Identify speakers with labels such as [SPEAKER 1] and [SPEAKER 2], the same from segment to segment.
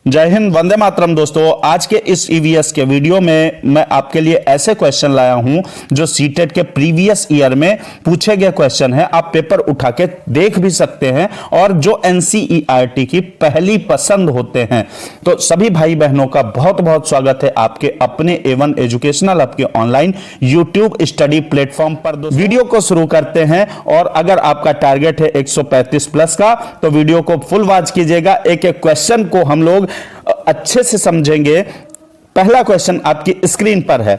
[SPEAKER 1] जय हिंद, वंदे मातरम। दोस्तों, आज के इस ईवीएस के वीडियो में मैं आपके लिए ऐसे क्वेश्चन लाया हूं जो सीटेट के प्रीवियस ईयर में पूछे गए क्वेश्चन हैं। आप पेपर उठा के देख भी सकते हैं और जो एनसीईआरटी की पहली पसंद होते हैं। तो सभी भाई बहनों का बहुत बहुत स्वागत है आपके अपने A1 एजुकेशनल आपके ऑनलाइन यूट्यूब स्टडी प्लेटफॉर्म पर। वीडियो को शुरू करते हैं और अगर आपका टारगेट है 135 प्लस का तो वीडियो को फुल वॉच कीजिएगा। एक एक क्वेश्चन को हम लोग अच्छे से समझेंगे। पहला क्वेश्चन आपकी स्क्रीन पर है।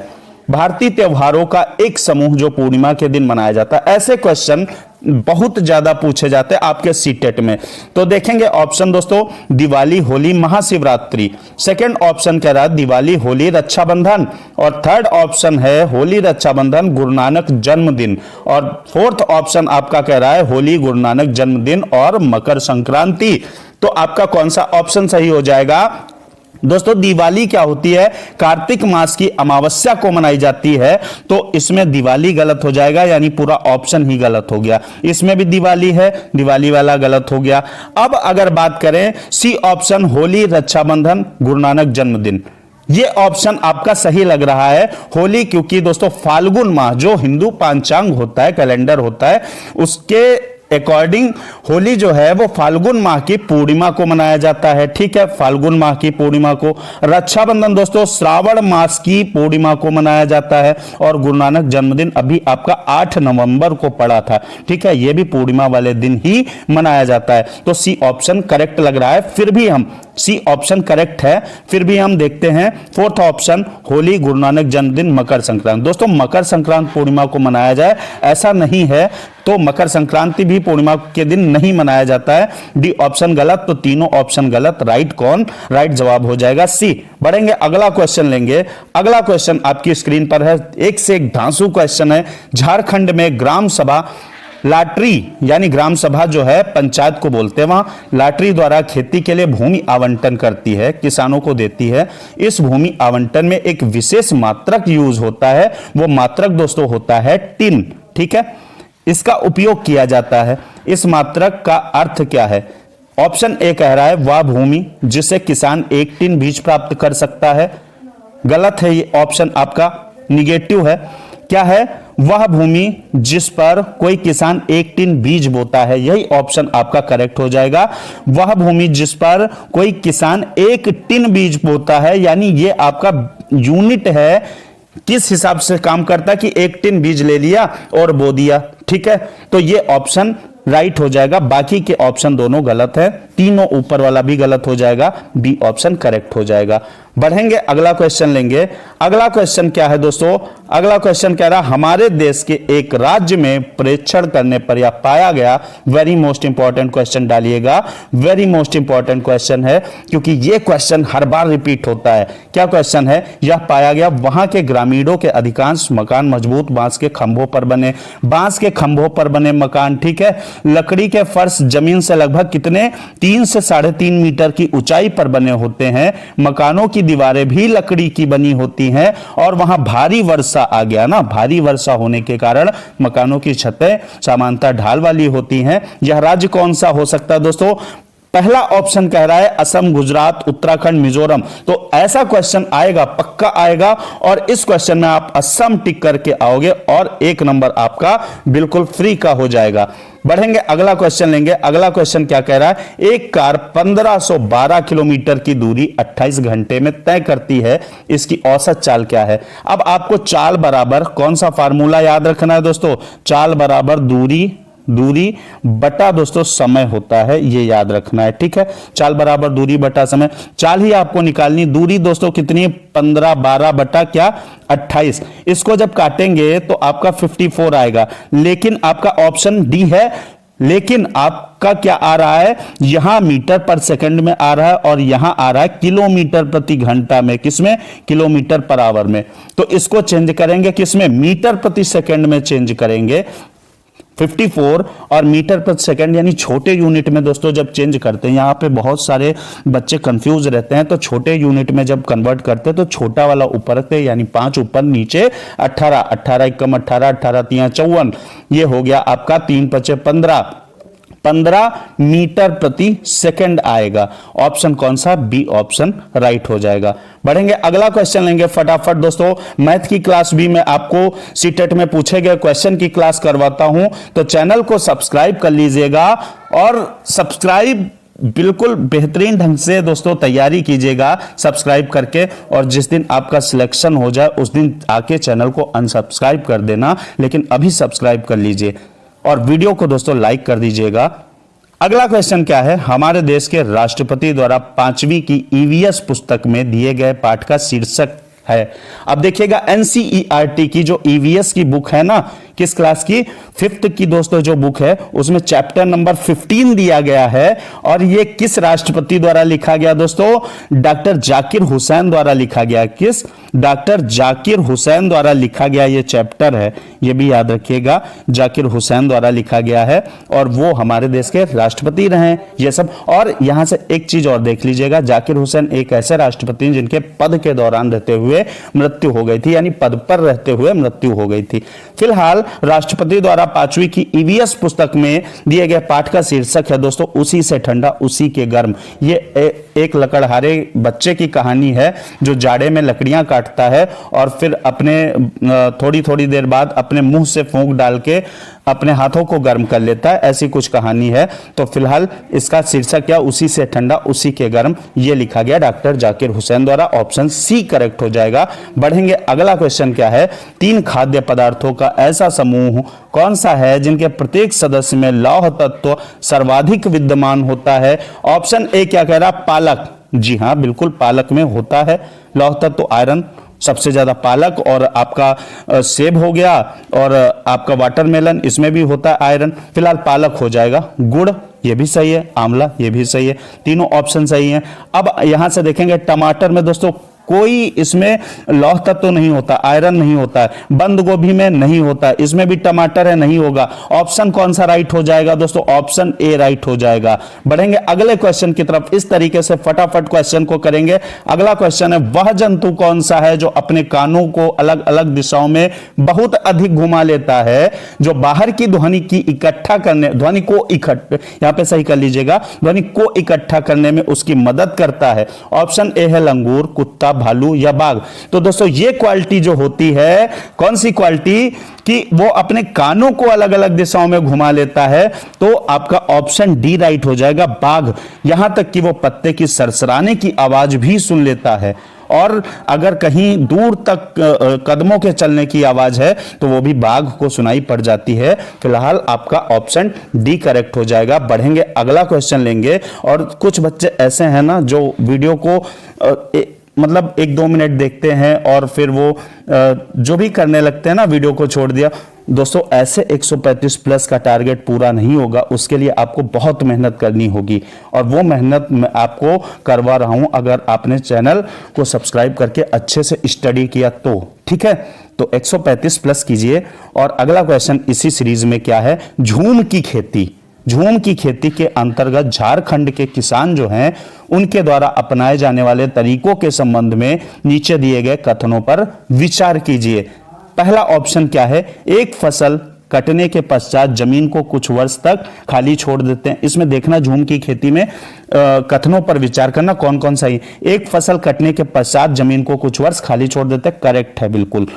[SPEAKER 1] भारतीय त्योहारों का एक समूह जो पूर्णिमा के दिन मनाया जाता है। ऐसे क्वेश्चन बहुत ज्यादा पूछे जाते हैं आपके सीटेट में। तो देखेंगे ऑप्शन दोस्तों, दिवाली, होली, महाशिवरात्रि। सेकंड ऑप्शन कह रहा है दिवाली, होली, रक्षाबंधन। और थर्ड ऑप्शन है होली, रक्षाबंधन, गुरु नानक जन्मदिन। और फोर्थ ऑप्शन आपका कह रहा है होली, गुरु नानक जन्मदिन और मकर संक्रांति। तो आपका कौन सा ऑप्शन सही हो जाएगा? दोस्तों, दिवाली क्या होती है? कार्तिक मास की अमावस्या को मनाई जाती है। तो इसमें दिवाली गलत हो जाएगा, यानी पूरा ऑप्शन ही गलत हो गया। इसमें भी दिवाली है, दिवाली वाला गलत हो गया। अब अगर बात करें सी ऑप्शन, होली, रक्षाबंधन, गुरु नानक जन्मदिन, ये ऑप्शन आपका सही लग रहा है। होली, क्योंकि दोस्तों फाल्गुन माह जो हिंदू पंचांग होता है, कैलेंडर होता है, उसके अकॉर्डिंग होली जो है वो फाल्गुन माह की पूर्णिमा को मनाया जाता है। ठीक है, फाल्गुन माह की पूर्णिमा को। रक्षाबंधन दोस्तों श्रावण मास की पूर्णिमा को मनाया जाता है। और गुरु नानक जन्मदिन अभी आपका 8 नवंबर को पड़ा था। ठीक है, ये भी पूर्णिमा वाले दिन ही मनाया जाता है। तो सी ऑप्शन करेक्ट लग रहा है। फिर भी हम सी ऑप्शन करेक्ट है। फिर भी हम देखते हैं फोर्थ ऑप्शन, होली, गुरु नानक जन्मदिन, मकर संक्रांति। दोस्तों, मकर संक्रांति पूर्णिमा को मनाया जाए ऐसा नहीं है, तो मकर संक्रांति भी पूर्णिमा के दिन नहीं मनाया जाता है। डी ऑप्शन गलत। तो तीनों ऑप्शन गलत। राइट कौन? राइट जवाब हो जाएगा सी। बढ़ेंगे, अगला क्वेश्चन लेंगे। अगला क्वेश्चन आपकी स्क्रीन पर है। एक से एक धांसू क्वेश्चन है। झारखंड में ग्राम सभा लॉटरी, यानी ग्राम सभा जो है पंचायत को बोलते हैं, वहां लॉटरी द्वारा खेती के लिए भूमि आवंटन करती है, किसानों को देती है। इस भूमि आवंटन में एक विशेष मात्रक यूज होता है। वो मात्रक दोस्तों होता है टिन। ठीक है, इसका उपयोग किया जाता है। इस मात्रक का अर्थ क्या है? ऑप्शन ए कह रहा है वह भूमि जिससे किसान 1 टिन बीज प्राप्त कर सकता है। गलत है, ये ऑप्शन आपका निगेटिव है। क्या है? वह भूमि जिस पर कोई किसान 1 टिन बीज बोता है। यही ऑप्शन आपका करेक्ट हो जाएगा। वह भूमि जिस पर कोई किसान 1 टिन बीज बोता है, यानी ये आपका यूनिट है। किस हिसाब से काम करता है कि 1 टिन बीज ले लिया और बो दिया। ठीक है, तो ये ऑप्शन राइट हो जाएगा। बाकी के ऑप्शन दोनों गलत है। तीनों ऊपर वाला भी गलत हो जाएगा। बी ऑप्शन करेक्ट हो जाएगा। बढ़ेंगे, अगला क्वेश्चन लेंगे। अगला क्वेश्चन क्या है दोस्तों? अगला क्वेश्चन कह रहा हमारे देश के एक राज्य में परीक्षण करने पर यह पाया गया। वेरी मोस्ट इंपॉर्टेंट क्वेश्चन डालिएगा। वेरी मोस्ट इंपॉर्टेंट क्वेश्चन है, क्योंकि यह क्वेश्चन हर बार रिपीट होता है। क्या क्वेश्चन है? यह पाया गया वहां के ग्रामीणों के अधिकांश मकान मजबूत बांस के खंभों पर बने। बांस के खंभों पर बने मकान। ठीक है, लकड़ी के फर्श जमीन से लगभग कितने 3 से 3.5 मीटर की ऊंचाई पर बने होते हैं। मकानों की दीवारें भी लकड़ी की बनी होती हैं। और वहां भारी वर्षा आ गया ना, भारी वर्षा होने के कारण मकानों की छतें सामान्यतः ढाल वाली होती हैं। यह राज्य कौन सा हो सकता है दोस्तों? पहला ऑप्शन कह रहा है असम, गुजरात, उत्तराखंड, मिजोरम। तो ऐसा क्वेश्चन आएगा, पक्का आएगा। और इस क्वेश्चन में आप असम टिक करके आओगे और 1 नंबर आपका बिल्कुल फ्री का हो जाएगा। बढ़ेंगे, अगला क्वेश्चन लेंगे। अगला क्वेश्चन क्या कह रहा है? एक कार 1512 किलोमीटर की दूरी 28 घंटे में तय करती है। इसकी औसत चाल क्या है? अब आपको चाल बराबर कौन सा फार्मूला याद रखना है दोस्तों? चाल बराबर दूरी बटा दोस्तों समय होता है, ये याद रखना है। ठीक है, चाल बराबर दूरी बटा समय। चाल ही आपको निकालनी। दूरी दोस्तों कितनी है? 1512 बटा क्या 28। इसको जब काटेंगे तो आपका 54 आएगा। लेकिन आपका ऑप्शन डी है। लेकिन आपका क्या आ रहा है? यहां मीटर पर सेकंड में आ रहा है और यहां आ रहा है किलोमीटर प्रति घंटा में। किसमें? किलोमीटर पर आवर में। तो इसको चेंज करेंगे किसमें? मीटर प्रति सेकंड में चेंज करेंगे। 54 और मीटर प्रति सेकंड, यानी छोटे यूनिट में दोस्तों जब चेंज करते हैं, यहाँ पे बहुत सारे बच्चे कंफ्यूज रहते हैं। तो छोटे यूनिट में जब कन्वर्ट करते हैं तो छोटा वाला ऊपर रखते हैं, यानी 5 ऊपर, नीचे 18, 18 एकम 18, 18 तिया 54। ये हो गया आपका 3 × 5 = 15। 15 मीटर प्रति सेकंड आएगा। ऑप्शन कौन सा? बी ऑप्शन राइट हो जाएगा। बढ़ेंगे, अगला क्वेश्चन लेंगे फटाफट दोस्तों। मैथ की क्लास भी मैं आपको सीटेट में पूछे गए क्वेश्चन की क्लास करवाता हूं, तो चैनल को सब्सक्राइब कर लीजिएगा और सब्सक्राइब बिल्कुल बेहतरीन ढंग से दोस्तों तैयारी कीजिएगा सब्सक्राइब करके, और जिस दिन आपका सिलेक्शन हो जाए उस दिन आके चैनल को अनसब्सक्राइब कर देना, लेकिन अभी सब्सक्राइब कर लीजिए और वीडियो को दोस्तों लाइक कर दीजिएगा। अगला क्वेश्चन क्या है? हमारे देश के राष्ट्रपति द्वारा 5वीं की ईवीएस पुस्तक में दिए गए पाठ का शीर्षक है। अब देखिएगा, एनसीईआरटी की जो ईवीएस की बुक है ना, किस क्लास की? 5th की दोस्तों जो बुक है उसमें चैप्टर नंबर 15 दिया गया है, और ये किस राष्ट्रपति द्वारा लिखा गया दोस्तों? डॉक्टर जाकिर हुसैन द्वारा लिखा गया। किस? डॉक्टर जाकिर हुसैन द्वारा लिखा गया ये चैप्टर है, ये भी याद रखिएगा, जाकिर हुसैन द्वारा लिखा गया है, और वो हमारे देश के राष्ट्रपति रहे ये सब। और यहां से एक चीज और देख लीजिएगा, जाकिर हुसैन एक ऐसे राष्ट्रपति जिनके पद के दौरान रहते हुए मृत्यु हो गई थी, यानी पद पर रहते हुए मृत्यु हो गई थी। फिलहाल राष्ट्रपति द्वारा 5वीं की ईवीएस पुस्तक में दिए गए पाठ का शीर्षक है दोस्तों उसी से ठंडा उसी के गर्म। ये एक लकड़हारे बच्चे की कहानी है जो जाड़े में लकड़ियां काटता है और फिर अपने थोड़ी थोड़ी देर बाद अपने मुंह से फूंक डाल के अपने हाथों को गर्म कर लेता है, ऐसी कुछ कहानी है। तो फिलहाल इसका शीर्षक क्या? उसी से ठंडा उसी के गर्म, ये लिखा गया डॉक्टर जाकिर हुसैन द्वारा। ऑप्शन सी करेक्ट हो जाएगा। बढ़ेंगे, अगला क्वेश्चन क्या है? 3 खाद्य पदार्थों का ऐसा समूह कौन सा है जिनके प्रत्येक सदस्य में लौह तत्व सर्वाधिक विद्यमान होता है? ऑप्शन ए क्या कह रहा? पालक। जी हां, बिल्कुल पालक में होता है लौह तत्व, आयरन सबसे ज्यादा पालक, और आपका सेब हो गया और आपका वाटरमेलन, इसमें भी होता है आयरन। फिलहाल पालक हो जाएगा। गुड़ ये भी सही है, आंवला ये भी सही है, तीनों ऑप्शन सही हैं। अब यहां से देखेंगे टमाटर में दोस्तों कोई इसमें लौह तत्व तो नहीं होता, आयरन नहीं होता है। बंद गोभी में नहीं होता है, इसमें भी टमाटर है, नहीं होगा। ऑप्शन कौन सा राइट हो जाएगा दोस्तों? ऑप्शन ए राइट हो जाएगा। बढ़ेंगे अगले क्वेश्चन की तरफ, इस तरीके से फटाफट क्वेश्चन को करेंगे। अगला क्वेश्चन है, वह जंतु कौन सा है जो अपने कानों को अलग अलग दिशाओं में बहुत अधिक घुमा लेता है, जो बाहर की ध्वनि की इकट्ठा करने, ध्वनि को इकट्ठा, यहां पे सही कर लीजिएगा, ध्वनि को इकट्ठा करने में उसकी मदद करता है? ऑप्शन ए है लंगूर, कुत्ता, भालू या बाघ। तो दोस्तों ये क्वालिटी जो होती है, कौन सी क्वालिटी? कि वो अपने कानों को अलग अलग दिशाओं में घुमा लेता है, तो आपका ऑप्शन डी राइट हो जाएगा, बाघ। यहां तक कि वो पत्ते की सरसराने की आवाज भी सुन लेता है, और अगर कहीं दूर तक कदमों के चलने की आवाज है तो वो भी बाघ को सुनाई पड़ जाती है। फिलहाल आपका ऑप्शन डी करेक्ट हो जाएगा। बढ़ेंगे, अगला क्वेश्चन लेंगे। और कुछ बच्चे ऐसे हैं ना जो वीडियो को मतलब 1-2 मिनट देखते हैं और फिर वो जो भी करने लगते हैं ना, वीडियो को छोड़ दिया। दोस्तों ऐसे 135 प्लस का टारगेट पूरा नहीं होगा, उसके लिए आपको बहुत मेहनत करनी होगी, और वो मेहनत मैं आपको करवा रहा हूं अगर आपने चैनल को सब्सक्राइब करके अच्छे से स्टडी किया तो। ठीक है, तो 135 प्लस कीजिए। और अगला क्वेश्चन इसी सीरीज में क्या है? झूम की खेती। झूम की खेती के अंतर्गत झारखंड के किसान जो हैं उनके द्वारा अपनाए जाने वाले तरीकों के संबंध में नीचे दिए गए कथनों पर विचार कीजिए। पहला ऑप्शन क्या है? एक फसल कटने के पश्चात जमीन को कुछ वर्ष तक खाली छोड़ देते हैं। इसमें देखना झूम की खेती में कथनों पर विचार करना कौन कौन सा है। एक फसल कटने के पश्चात जमीन को कुछ वर्ष खाली छोड़ देते हैं, करेक्ट है बिल्कुल।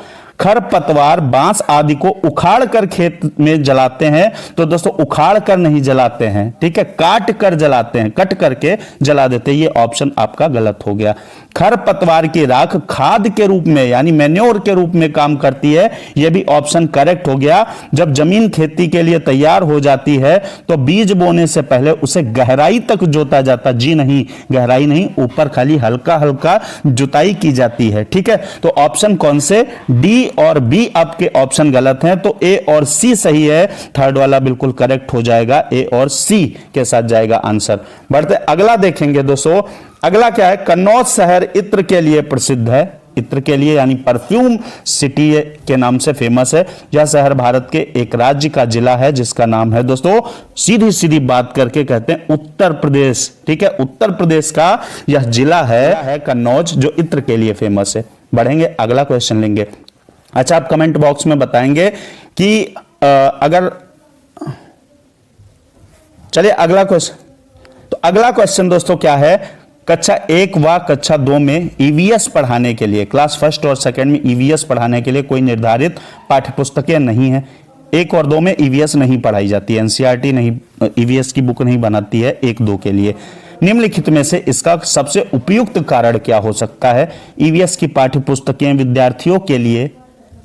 [SPEAKER 1] खरपतवार, बांस आदि को उखाड़ कर खेत में जलाते हैं, तो दोस्तों उखाड़ कर नहीं जलाते हैं, ठीक है, काट कर जलाते हैं, कट करके जला देते हैं। ये ऑप्शन आपका गलत हो गया। खरपतवार की राख खाद के रूप में यानी मैन्योर के रूप में काम करती है, यह भी ऑप्शन करेक्ट हो गया। जब जमीन खेती के लिए तैयार हो जाती है तो बीज बोने से पहले उसे गहराई तक जोता जाता, जी नहीं गहराई नहीं, ऊपर खाली हल्का हल्का जुताई की जाती है, ठीक है। तो ऑप्शन कौन से? डी और बी आपके ऑप्शन गलत हैं, तो ए और सी सही है। थर्ड वाला बिल्कुल करेक्ट हो जाएगा, ए और सी के साथ जाएगा आंसर। बढ़ते अगला देखेंगे दोस्तों। अगला क्या है? कन्नौज शहर इत्र के लिए प्रसिद्ध है, इत्र के लिए यानी परफ्यूम सिटी के नाम से फेमस है। यह शहर भारत के एक राज्य का जिला है जिसका नाम है दोस्तों, सीधी सीधी बात करके कहते हैं उत्तर प्रदेश, ठीक है। उत्तर प्रदेश का यह जिला है कन्नौज, जो इत्र के लिए फेमस है। बढ़ेंगे अगला क्वेश्चन लेंगे। अच्छा, आप कमेंट बॉक्स में बताएंगे कि अगर चलिए अगला क्वेश्चन। तो अगला क्वेश्चन दोस्तों क्या है, कक्षा 1 व कक्षा 2 में ईवीएस पढ़ाने के लिए, क्लास फर्स्ट और सेकंड में ईवीएस पढ़ाने के लिए कोई निर्धारित पाठ्यपुस्तकें नहीं है। 1 और 2 में ईवीएस नहीं पढ़ाई जाती है, एनसीईआरटी नहीं, ईवीएस की बुक नहीं बनाती है 1, 2 के लिए। निम्नलिखित में से इसका सबसे उपयुक्त कारण क्या हो सकता है? ईवीएस की पाठ्यपुस्तकें विद्यार्थियों के लिए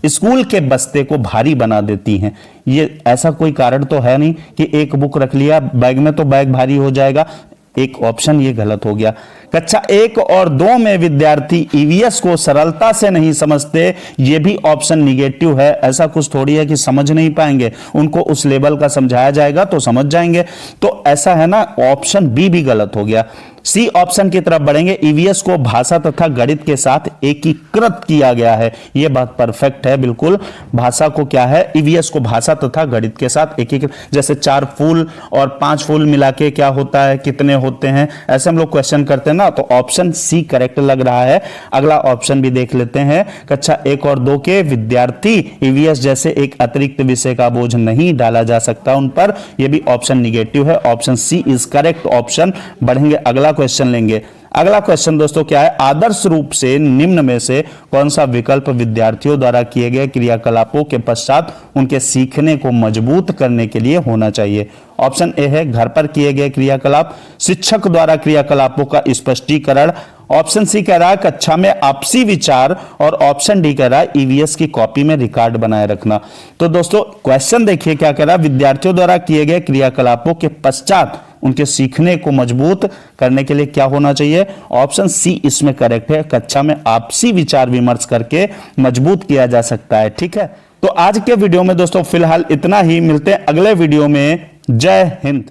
[SPEAKER 1] स्कूल के बस्ते को भारी बना देती हैं। ये ऐसा कोई कारण तो है नहीं कि एक बुक रख लिया बैग में तो बैग भारी हो जाएगा। एक ऑप्शन ये गलत हो गया। कक्षा 1 और 2 में विद्यार्थी ईवीएस को सरलता से नहीं समझते, ये भी ऑप्शन निगेटिव है। ऐसा कुछ थोड़ी है कि समझ नहीं पाएंगे, उनको उस लेवल का समझाया जाएगा तो समझ जाएंगे। तो ऐसा है ना, ऑप्शन बी भी गलत हो गया। सी ऑप्शन की तरफ बढ़ेंगे। ईवीएस को भाषा तथा गणित के साथ एकीकृत किया गया है। यह बात परफेक्ट है, बिल्कुल। भाषा को क्या है, ईवीएस को भाषा तथा गणित के साथ एकीकृत, जैसे 4 फूल और 5 फूल मिला के क्या होता है, कितने होते हैं, ऐसे हम लोग क्वेश्चन करते हैं ना। तो ऑप्शन सी करेक्ट लग रहा है। अगला ऑप्शन भी देख लेते हैं। कक्षा 1 और 2 के विद्यार्थी ईवीएस जैसे एक अतिरिक्त विषय का बोझ नहीं डाला जा सकता उन पर, यह भी ऑप्शन निगेटिव है। Option C is correct option. बढ़ेंगे, अगला क्वेश्चन लेंगे। अगला क्वेश्चन दोस्तों क्या है, आदर्श रूप से निम्न में से कौन सा विकल्प विद्यार्थियों द्वारा किए गए क्रियाकलापों के पश्चात उनके सीखने को मजबूत करने के लिए होना चाहिए? ऑप्शन ए है घर पर किए गए क्रियाकलाप, शिक्षक द्वारा क्रियाकलापों का स्पष्टीकरण, ऑप्शन सी कह रहा है कक्षा में आपसी विचार, और ऑप्शन डी कह रहा है ईवीएस की कॉपी में रिकॉर्ड बनाए रखना। तो दोस्तों क्वेश्चन देखिए क्या कह रहा है, विद्यार्थियों द्वारा किए गए क्रियाकलापों के पश्चात उनके सीखने को मजबूत करने के लिए क्या होना चाहिए? ऑप्शन सी इसमें करेक्ट है। कक्षा में आपसी विचार विमर्श करके मजबूत किया जा सकता है। ठीक है, तो आज के वीडियो में दोस्तों फिलहाल इतना ही। मिलते हैं अगले वीडियो में। जय हिंद।